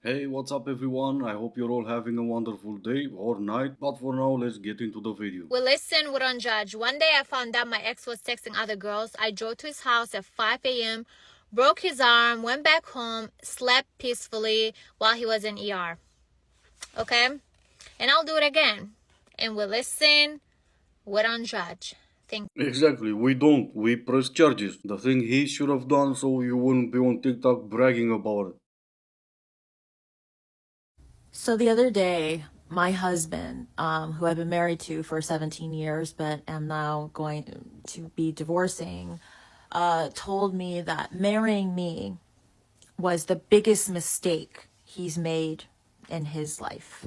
Hey, what's up everyone? I hope you're all having a wonderful day or night, but for now, let's get into the video. Well, listen, we don't judge. One day I found out my ex was texting other girls. I drove to his house at 5 a.m., broke his arm, went back home, slept peacefully while he was in ER. Okay? And I'll do it again. And we listen, we don't judge. Thank Exactly, we don't. We press charges. The thing he should have done so you wouldn't be on TikTok bragging about it. So the other day, my husband, who I've been married to for 17 years, but am now going to be divorcing, told me that marrying me was the biggest mistake he's made in his life.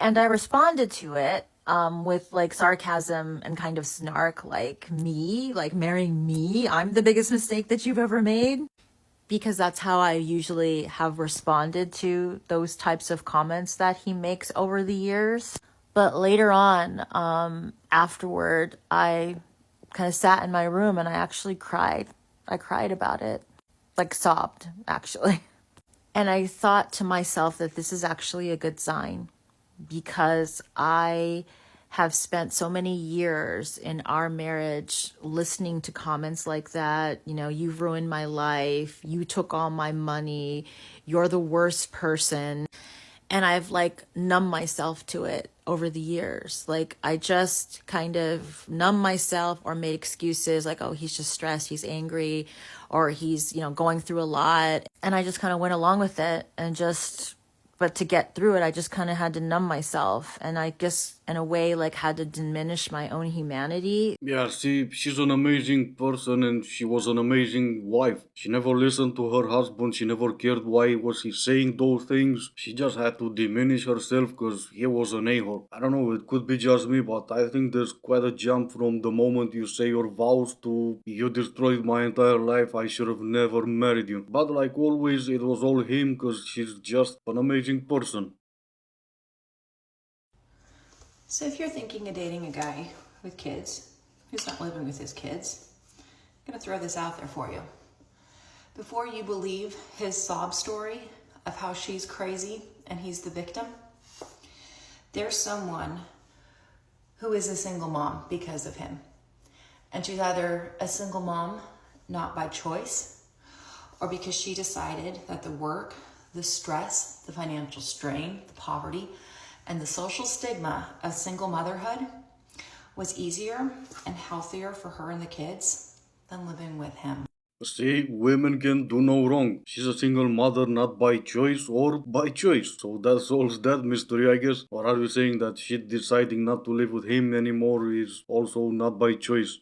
And I responded to it with like sarcasm and kind of snark, like me, like marrying me, I'm the biggest mistake that you've ever made. Because that's how I usually have responded to those types of comments that he makes over the years. But later on, afterward, I kind of sat in my room and I actually cried. I cried about it, like sobbed, actually. And I thought to myself that this is actually a good sign because I have spent so many years in our marriage listening to comments like that. You know, you've ruined my life. You took all my money. You're the worst person. And I've like numbed myself to it over the years. Like I just kind of numb myself or made excuses like, oh, he's just stressed, he's angry, or he's, going through a lot. And I just kind of went along with it and but to get through it, I just kind of had to numb myself. And I guess in a way, like had to diminish my own humanity. Yeah, see, she's an amazing person and she was an amazing wife. She never listened to her husband. She never cared why was he saying those things. She just had to diminish herself because he was an a-hole. I don't know, it could be just me, but I think there's quite a jump from the moment you say your vows to you destroyed my entire life, I should have never married you. But like always, it was all him because she's just an amazing person. So if you're thinking of dating a guy with kids who's not living with his kids, I'm going to throw this out there for you. Before you believe his sob story of how she's crazy and he's the victim, there's someone who is a single mom because of him. And she's either a single mom not by choice or because she decided that the work, the stress, the financial strain, the poverty, and the social stigma of single motherhood was easier and healthier for her and the kids than living with him. See, women can do no wrong. She's a single mother not by choice or by choice. So that solves that mystery, I guess. Or are you saying that she deciding not to live with him anymore is also not by choice?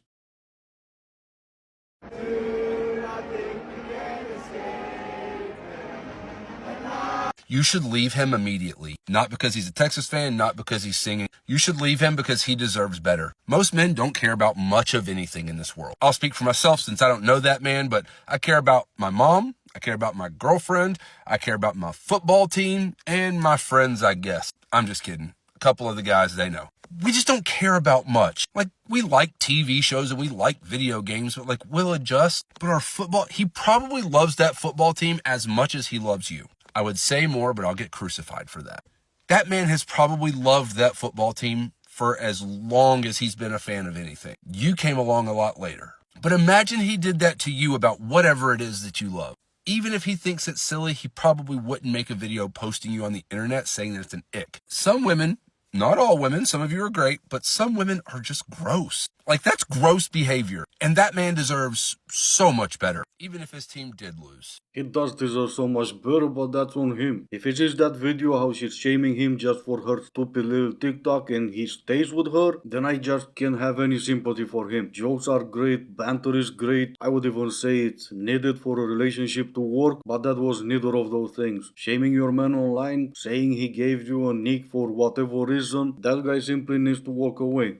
You should leave him immediately. Not because he's a Texas fan, not because he's singing. You should leave him because he deserves better. Most men don't care about much of anything in this world. I'll speak for myself since I don't know that man, but I care about my mom, I care about my girlfriend, I care about my football team, and my friends, I guess. I'm just kidding. A couple of the guys they know. We just don't care about much. Like, we like TV shows and we like video games, but like, we'll adjust. But our football, he probably loves that football team as much as he loves you. I would say more, but I'll get crucified for that. That man has probably loved that football team for as long as he's been a fan of anything. You came along a lot later. But imagine he did that to you about whatever it is that you love. Even if he thinks it's silly, he probably wouldn't make a video posting you on the internet saying that it's an ick. Some women, not all women, some of you are great, but some women are just gross. Like, that's gross behavior. And that man deserves so much better, even if his team did lose. He does deserve so much better, but that's on him. If he sees that video how she's shaming him just for her stupid little TikTok and he stays with her, then I just can't have any sympathy for him. Jokes are great, banter is great. I would even say it's needed for a relationship to work, but that was neither of those things. Shaming your man online, saying he gave you a nick for whatever reason, that guy simply needs to walk away.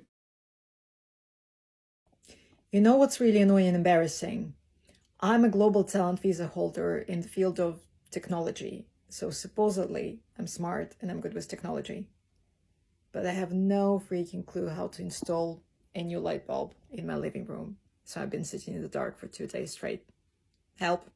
You know what's really annoying and embarrassing? I'm a global talent visa holder in the field of technology, so supposedly I'm smart and I'm good with technology. But I have no freaking clue how to install a new light bulb in my living room, so I've been sitting in the dark for 2 days straight. Help.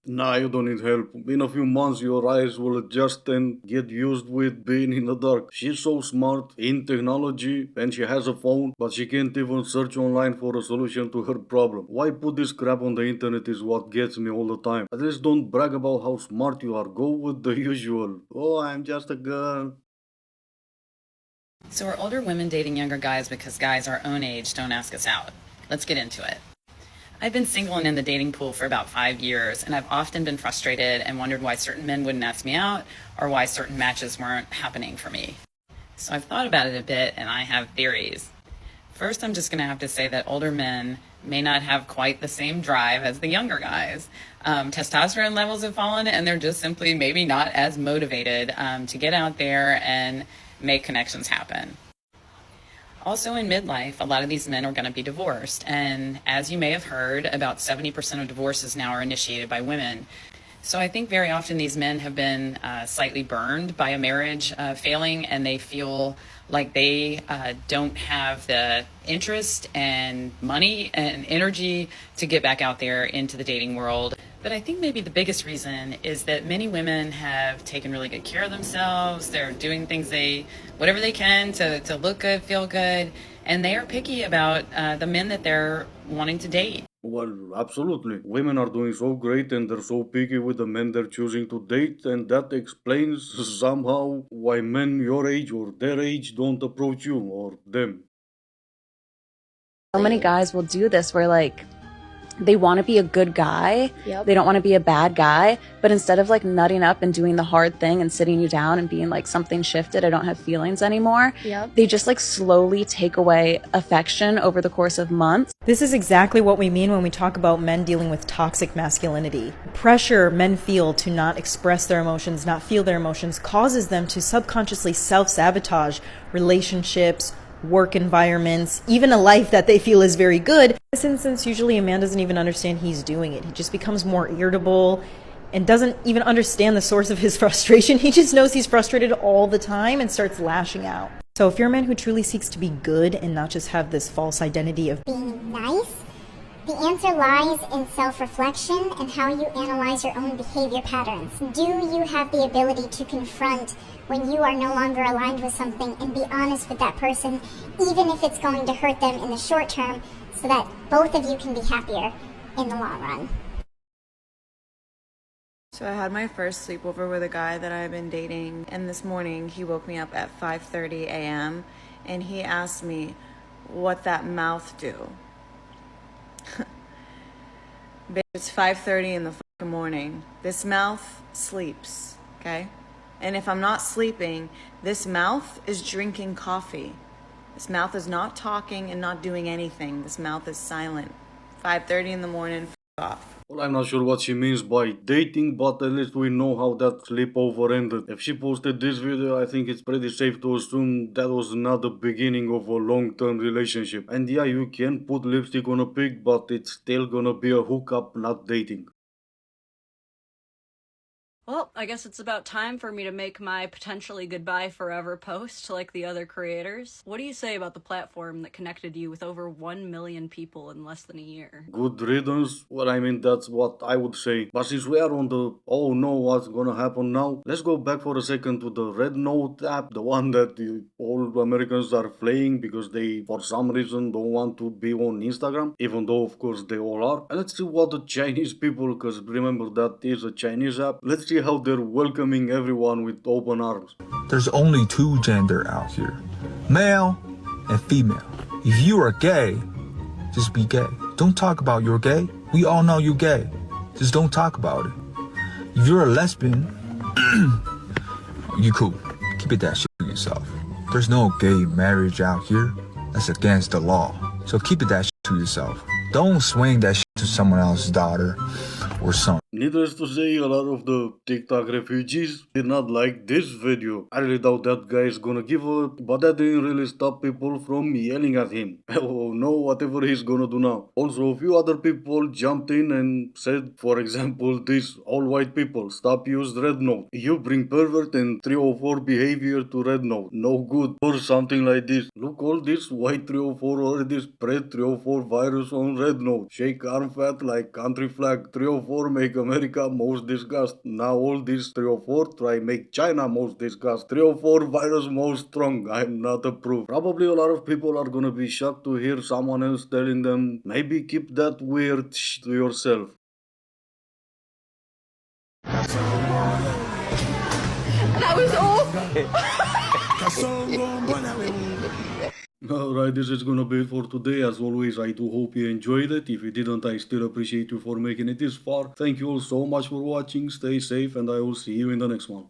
Nah, you don't need help. In a few months, your eyes will adjust and get used with being in the dark. She's so smart in technology and she has a phone, but she can't even search online for a solution to her problem. Why put this crap on the internet is what gets me all the time. At least don't brag about how smart you are. Go with the usual. Oh, I'm just a girl. So are older women dating younger guys because guys our own age don't ask us out? Let's get into it. I've been single and in the dating pool for about 5 years, and I've often been frustrated and wondered why certain men wouldn't ask me out or why certain matches weren't happening for me. So I've thought about it a bit, and I have theories. First, I'm just going to have to say that older men may not have quite the same drive as the younger guys. Testosterone levels have fallen, and they're just simply maybe not as motivated to get out there and make connections happen. Also in midlife, a lot of these men are going to be divorced. And as you may have heard, about 70% of divorces now are initiated by women. So I think very often these men have been slightly burned by a marriage failing, and they feel like they don't have the interest and money and energy to get back out there into the dating world. But I think maybe the biggest reason is that many women have taken really good care of themselves. They're doing things whatever they can to look good, feel good, and they are picky about the men that they're wanting to date. Well, absolutely. Women are doing so great and they're so picky with the men they're choosing to date, and that explains somehow why men your age or their age don't approach you or them. So many guys will do this where like they want to be a good guy. Yep. They don't want to be a bad guy. But instead of like nutting up and doing the hard thing and sitting you down and being like something shifted, I don't have feelings anymore. Yep. They just like slowly take away affection over the course of months. This is exactly what we mean when we talk about men dealing with toxic masculinity. Pressure men feel to not express their emotions, not feel their emotions, causes them to subconsciously self-sabotage relationships, work environments, even a life that they feel is very good. In this instance, usually a man doesn't even understand he's doing it. He just becomes more irritable and doesn't even understand the source of his frustration. He just knows he's frustrated all the time and starts lashing out. So if you're a man who truly seeks to be good and not just have this false identity of being nice, the answer lies in self-reflection and how you analyze your own behavior patterns. Do you have the ability to confront when you are no longer aligned with something and be honest with that person, even if it's going to hurt them in the short term, so that both of you can be happier in the long run? So I had my first sleepover with a guy that I've been dating, and this morning he woke me up at 5:30 a.m. and he asked me what that mouth do. Bitch, it's 5:30 in the fucking morning. This mouth sleeps, okay? And if I'm not sleeping, this mouth is drinking coffee. This mouth is not talking and not doing anything. This mouth is silent. 5:30 in the morning, off. Well, I'm not sure what she means by dating, but at least we know how that sleepover ended. If she posted this video, I think it's pretty safe to assume that was not the beginning of a long-term relationship. And yeah, you can put lipstick on a pig, but it's still gonna be a hookup, not dating. Well, I guess it's about time for me to make my potentially goodbye forever post like the other creators. What do you say about the platform that connected you with over 1 million people in less than a year? Good riddance? Well, I mean, that's what I would say. But since we are on the, oh no, what's gonna happen now? Let's go back for a second to the Red Note app, the one that all Americans are playing because they, for some reason, don't want to be on Instagram, even though, of course, they all are. And let's see what the Chinese people, because remember, that is a Chinese app. Let's see how they're welcoming everyone with open arms. There's only two gender out here, male and female. If you are gay, just be gay. Don't talk about you're gay. We all know you're gay. Just don't talk about it. If you're a lesbian, you cool. Keep it that shit to yourself. There's no gay marriage out here. That's against the law. So keep it that shit to yourself. Don't swing that shit to someone else's daughter or son. Needless to say, a lot of the TikTok refugees did not like this video. I really doubt that guy is gonna give up, but that didn't really stop people from yelling at him. Oh no, whatever he's gonna do now. Also, a few other people jumped in and said, for example, this all white people, stop use Red Note. You bring pervert and 304 behavior to Red Note. No good. Or something like this. Look, all this white 304 already spread 304 virus on Red Note. Shake arm fat like country flag 304. of 4 make America most disgust. Now all these 3 or 4 try make China most disgust. 3 or 4 virus most strong. I'm not a proof. Probably a lot of people are gonna be shocked to hear someone else telling them, maybe keep that weird shh to yourself. That was awful. Alright, this is gonna be it for today. As always, I do hope you enjoyed it. If you didn't, I still appreciate you for making it this far. Thank you all so much for watching. Stay safe, and I will see you in the next one.